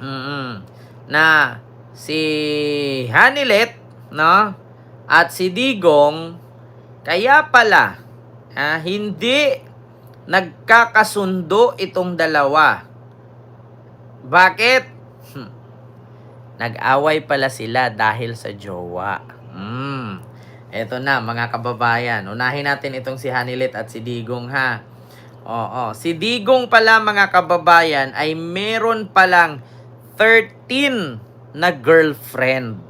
Mm. Na si Hanilet, no? At si Digong, kaya pala, hindi nagkakasundo itong dalawa. Bakit? Nag-away pala sila dahil sa jowa. Eto na mga kababayan. Unahin natin itong si Hanilet at si Digong ha. Oo. Si Digong pala mga kababayan ay meron palang 13 na girlfriend.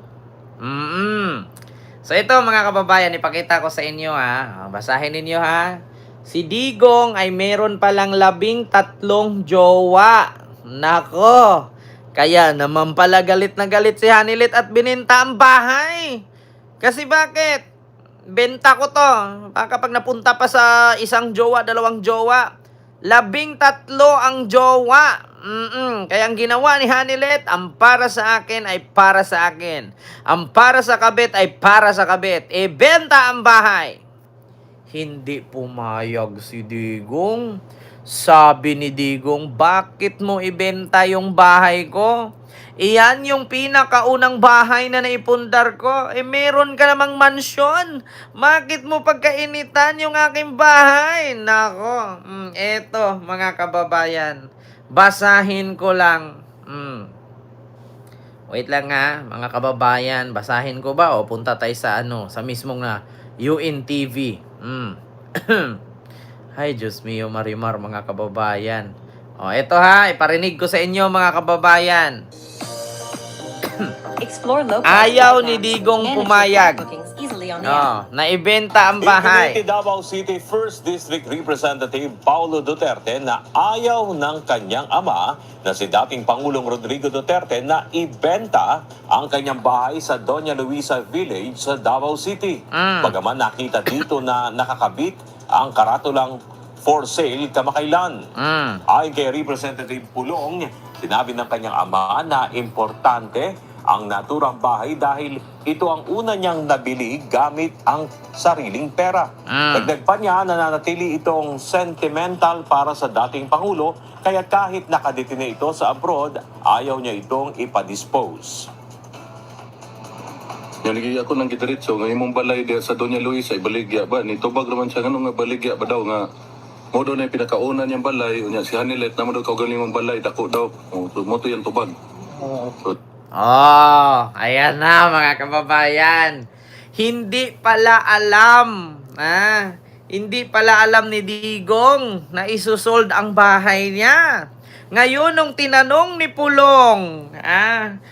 So ito mga kababayan, ipakita ko sa inyo ha. Basahin ninyo ha. Si Digong ay meron palang 13 jowa. Nako. Kaya naman pala galit na galit si Hanilet at bininta ang bahay. Kasi bakit? Benta ko to. Baka pag napunta pa sa isang jowa, dalawang jowa, 13 ang jowa. Kaya ang ginawa ni Hanilet, ang para sa akin ay para sa akin. Ang para sa kabit ay para sa kabit. Benta ang bahay. Hindi pumayag si Digong. Sabi ni Digong, bakit mo ibenta yung bahay ko? Iyan yung pinakaunang bahay na naipundar ko. Meron ka namang mansyon. Bakit mo pagkainitan yung aking bahay? Nako, eto mga kababayan. Basahin ko lang. Wait lang ha, mga kababayan. Basahin ko ba o punta tayo sa sa mismong na UNTV. Ay, Diyos mio, Marimar, mga kababayan. Eto ha, iparinig ko sa inyo, mga kababayan. Ayaw ni Digong pumayag. Naibenta ang bahay. Ipiniti Davao City 1st District Representative Paulo Duterte na ayaw ng kanyang ama na si dating Pangulong Rodrigo Duterte na ibenta ang kanyang bahay sa Doña Luisa Village sa Davao City. Bagaman nakita dito na nakakabit ang karatulang for sale kamakailan. Ayon kay Representative Pulong, sinabi ng kanyang ama na importante ang naturang bahay dahil ito ang una niyang nabili gamit ang sariling pera. Dagdag pa niya, nananatili itong sentimental para sa dating Pangulo, kaya kahit nakadetine ito sa abroad, ayaw niya itong ipadispose. Naligi ako ng gidiritso nga imong balay diya sa Doña Luisa ibaligya ba ni tubag naman siya nga baligya ba daw nga mo daw na pinakaunan niyang balay unya si Hanilet na mo daw kaugaling mong balay dako daw mo to yung tubag. Ayan na mga kababayan. Hindi pala alam, hindi pala alam ni Digong na isusold ang bahay niya. Ngayon, nung tinanong ni Pulong,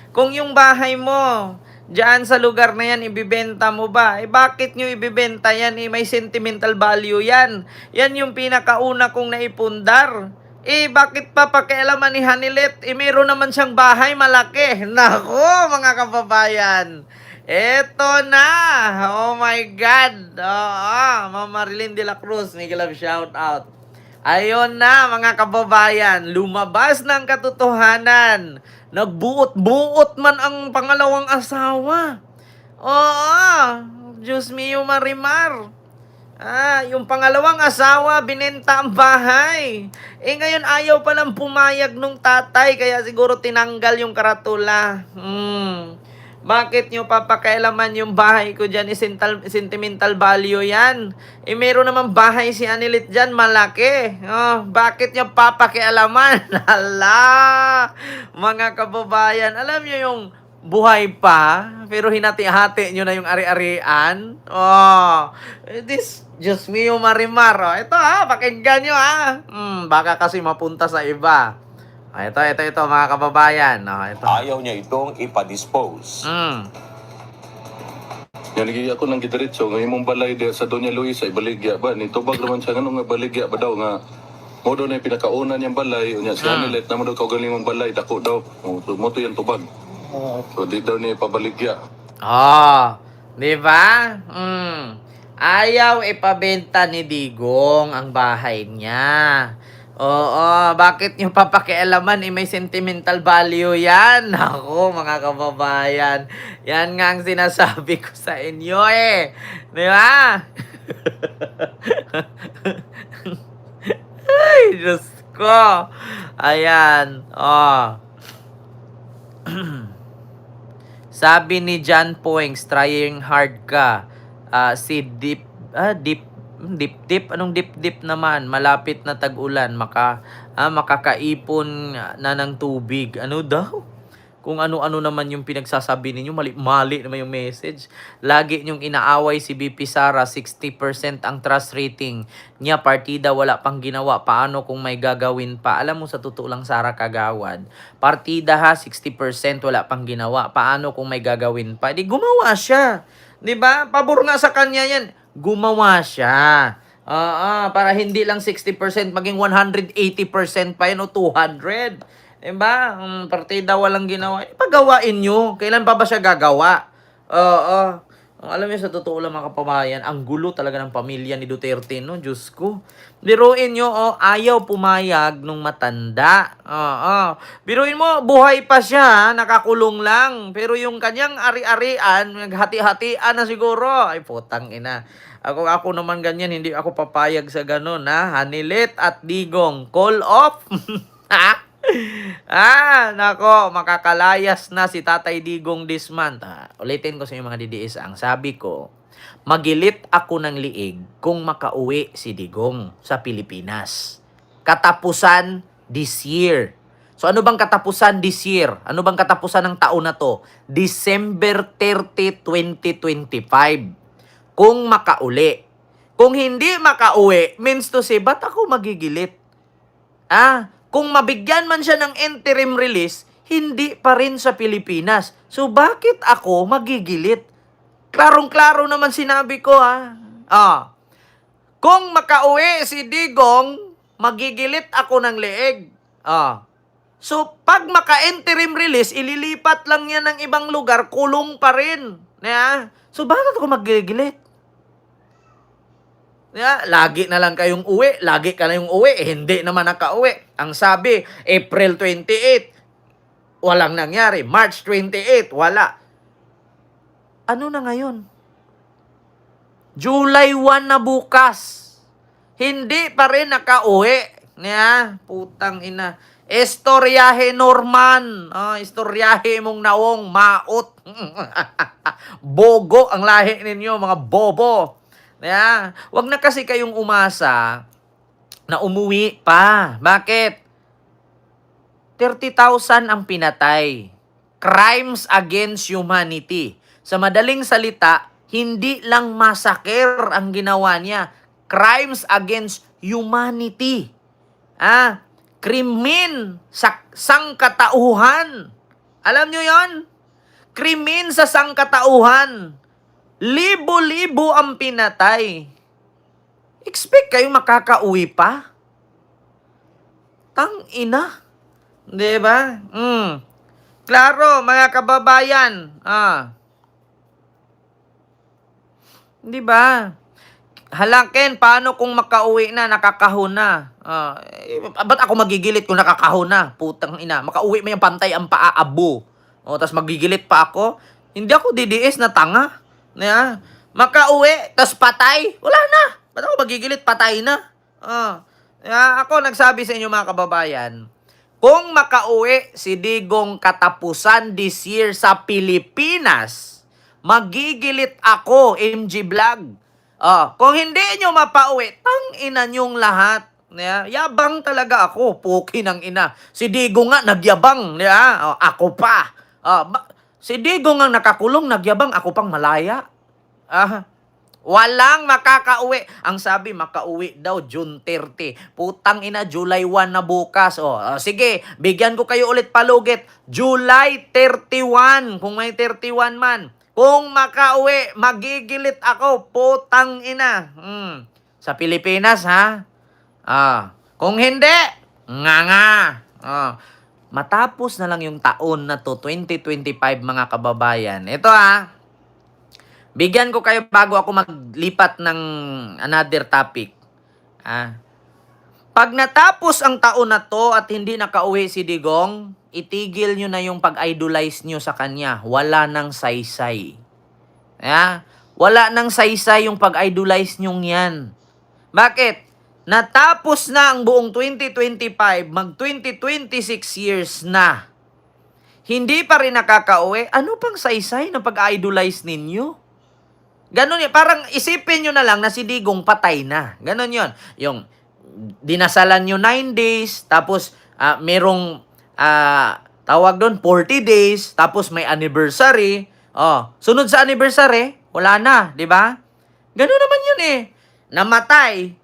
kung yung bahay mo, diyan sa lugar na yan, ibibenta mo ba? Bakit nyo ibibenta yan? May sentimental value yan. Yan yung pinakauna kong naipundar. Bakit pa pakialaman ni Hanilet? Meron naman siyang bahay malaki. Nako, mga kababayan. Eto na. Oh my God. Ma'am Marilyn de la Cruz, Miguel Love, shout out. Ayun na, mga kababayan. Lumabas ng katotohanan. Nagbuot-buot man ang pangalawang asawa. Diyos mio, Marimar. Yung pangalawang asawa, binenta ang bahay. Ngayon ayaw palang pumayag nung tatay, kaya siguro tinanggal yung karatula. Bakit nyo papakailaman yung bahay ko dyan? Sentimental value yan. Meron naman bahay si Hanilet dyan, malaki. Bakit nyo papakialaman? Hala, mga kababayan, alam nyo yung buhay pa, pero hinati-hati nyo na yung ari-arian. Diyos mio, Marimar. Ito pakinggan nyo baka kasi mapunta sa iba. Ito mga kababayan. Ito. Ayaw niya itong ipadispose. Naligi ako ng gidiritso nga imong balay diya sa Doña Luisa ibaligya ba ni tubag naman siya nga baligya ba daw nga mo daw na pinakaunan niyang balay unya si Hanilet na mo daw kaugaling mong balay dako daw mo to yung tubag. So di daw niya pabaligya. Di ba? Ayaw ipabenta ni Digong ang bahay niya. Bakit yung papakialaman may sentimental value yan? Ako, mga kababayan. Yan nga ang sinasabi ko sa inyo Di ba? Ay, Diyos ko. Ayan. Sabi ni John Poings, trying hard ka. Si Dip, anong dip naman? Malapit na tag-ulan, makakaipon na ng tubig. Ano daw? Kung ano-ano naman yung pinagsasabi ninyo, mali naman yung message. Lagi nyong inaaway si BP Sara, 60% ang trust rating niya, partida wala pang ginawa. Paano kung may gagawin pa? Alam mo, sa totoo lang, Sara Kagawad, partida ha, 60% wala pang ginawa. Paano kung may gagawin pa? Di gumawa siya. 'Di ba? Pabor nga sa kanya yan. Gumawa siya. Para hindi lang 60%, maging 180% pa yun o 200. Diba? Partida walang ginawa. Pagawain nyo. Kailan pa ba siya gagawa? Oo. Alam niyo, sa totoo lang mga kapabayan, ang gulo talaga ng pamilya ni Duterte, no? Diyos ko. Biruin nyo, ayaw pumayag nung matanda. Biruin mo, buhay pa siya, nakakulong lang. Pero yung kanyang ari-arian, naghati-hatian na siguro. Ay, putang ina. Ako naman ganyan, hindi ako papayag sa ganun, ha? Hanilet at Digong, call off. Ha? Nako, makakalayas na si Tatay Digong this month. Ulitin ko sa inyo mga DDS, ang sabi ko, magilit ako ng liig kung makauwi si Digong sa Pilipinas. Katapusan this year. So ano bang katapusan this year? Ano bang katapusan ng taon na to? December 30, 2025. Kung makauli. Kung hindi makauwi, means to say, ba't ako magigilit? Kung mabigyan man siya ng interim release, hindi pa rin sa Pilipinas. So, bakit ako magigilit? Klarong-klaro naman sinabi ko, Kung makauwi si Digong, magigilit ako ng leeg. So, pag maka-interim release, ililipat lang yan ng ibang lugar, kulong pa rin. So, bakit ako magigilit? Lagi na lang kayong uwi, lagi ka na yung uwi, hindi naman nakauwi. Ang sabi, April 28, walang nangyari. March 28, wala. Ano na ngayon? July 1 na bukas. Hindi pa rin nakauwi. Putang ina. Istoryahe Norman. Istoryahe mong nawong maot. Bogo ang lahi ninyo, mga bobo. Wag na kasi kayong umasa na umuwi pa. Bakit? 30,000 ang pinatay. Crimes against humanity. Sa madaling salita, hindi lang massacre ang ginawa niya. Crimes against humanity. Krimen sa sangkatauhan. Alam nyo yon? Krimen sa sangkatauhan. Libo-libo ang pinatay. Expect kayo makakauwi pa? Tang ina. Diba? Klaro, mga kababayan. Diba? Halakin, paano kung makauwi na, nakakahon na? Ba't ako magigilit kung nakakahon na? Putang ina. Makauwi mo yung pantay ang paaabo. Tapos magigilit pa ako? Hindi ako DDS na tanga. Makauwi, tas patay, wala na. Ba't ako magigilit, patay na? Ako nagsabi sa inyo mga kababayan, kung makauwi si Digong katapusan this year sa Pilipinas, magigilit ako, MG Vlog. Kung hindi nyo mapauwi, tang-ina nyong lahat. Yabang talaga ako, puki ng ina. Si Digong nga, nagyabang. Ako pa. Si Digong ang nakakulong, nagyabang, ako pang malaya. Walang makakauwi. Ang sabi, makauwi daw June 30. Putang ina, July 1 na bukas. Sige, bigyan ko kayo ulit palugit. July 31, kung may 31 man. Kung makauwi, magigilit ako. Putang ina. Sa Pilipinas, ha? Kung hindi, nga. Matapos na lang yung taon na to, 2025 mga kababayan. Ito bigyan ko kayo bago ako maglipat ng another topic. Pag natapos ang taon na to at hindi nakauwi si Digong, itigil nyo na yung pag-idolize nyo sa kanya. Wala nang saysay. Wala nang saysay yung pag-idolize nyo yan. Bakit? Natapos na ang buong 2025, mag 2026 years na. hindi pa rin nakakauwi, ano pang saysay na pag-idolize ninyo? Ganon yun. Parang isipin nyo na lang na si Digong patay na. Ganon yun. Yung dinasalan nyo 9 days, tapos merong tawag doon 40 days, tapos may anniversary. Sunod sa anniversary, wala na, di ba? Ganon naman yun eh. Namatay,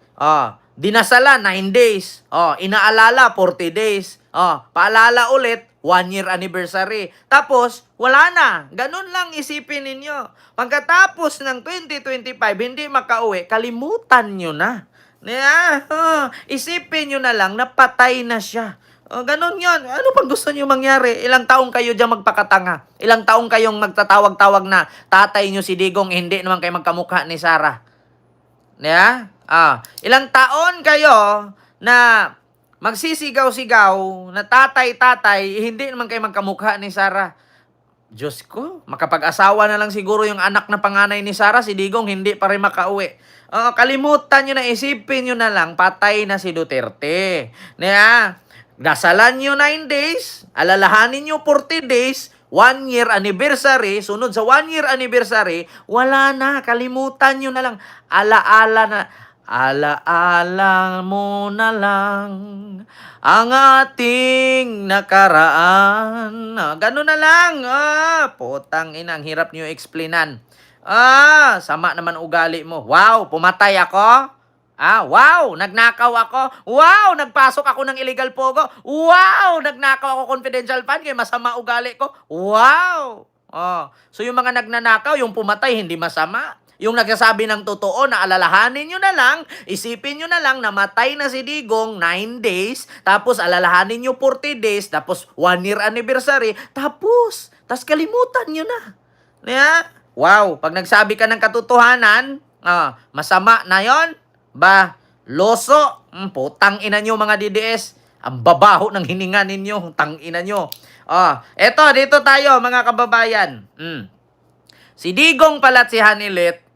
dinasala 9 days, inaalala 40 days, paalala ulit 1 year anniversary. Tapos, wala na. Ganun lang isipin ninyo. Pagkatapos ng 2025, hindi makauwi, kalimutan nyo na. Isipin nyo na lang na patay na siya. Ganun yun. Ano pang gusto nyo mangyari? Ilang taong kayo dyan magpakatanga? Ilang taong kayong magtatawag-tawag na tatay nyo si Digong, hindi naman kayo magkamukha ni Sarah? Ilang taon kayo na magsisigaw-sigaw na tatay-tatay, hindi naman kayo magkamukha ni Sarah. Diyos ko, makapag-asawa na lang siguro yung anak na panganay ni Sarah, si Digong hindi pa rin makauwi. Kalimutan nyo na, isipin nyo na lang, patay na si Duterte. Dasalan nyo 9 days, alalahanin nyo 40 days, 1 year anniversary, sunod sa 1 year anniversary, wala na, kalimutan nyo na lang. Alaala mo na lang ang ating nakaraan. Ganun na lang. Putang ina, ang hirap niyo explainan. Sama naman ugali mo. Wow, pumatay ako? Wow, nagnakaw ako? Wow, nagpasok ako ng illegal pogo? Wow, nagnakaw ako confidential fund kaya masama ugali ko? Wow. So yung mga nagnanakaw, yung pumatay, hindi masama? Yung nagsasabi ng totoo na alalahanin nyo na lang, isipin nyo na lang na matay na si Digong 9 days, tapos alalahanin nyo 40 days, tapos 1 year anniversary, tapos kalimutan nyo na. Wow, pag nagsabi ka ng katotohanan, masama na yon. Loso, putang ina nyo mga DDS, ang babaho ng hininga ninyo, tang ina nyo. Dito tayo mga kababayan. Si Digong pala at si Hanilet,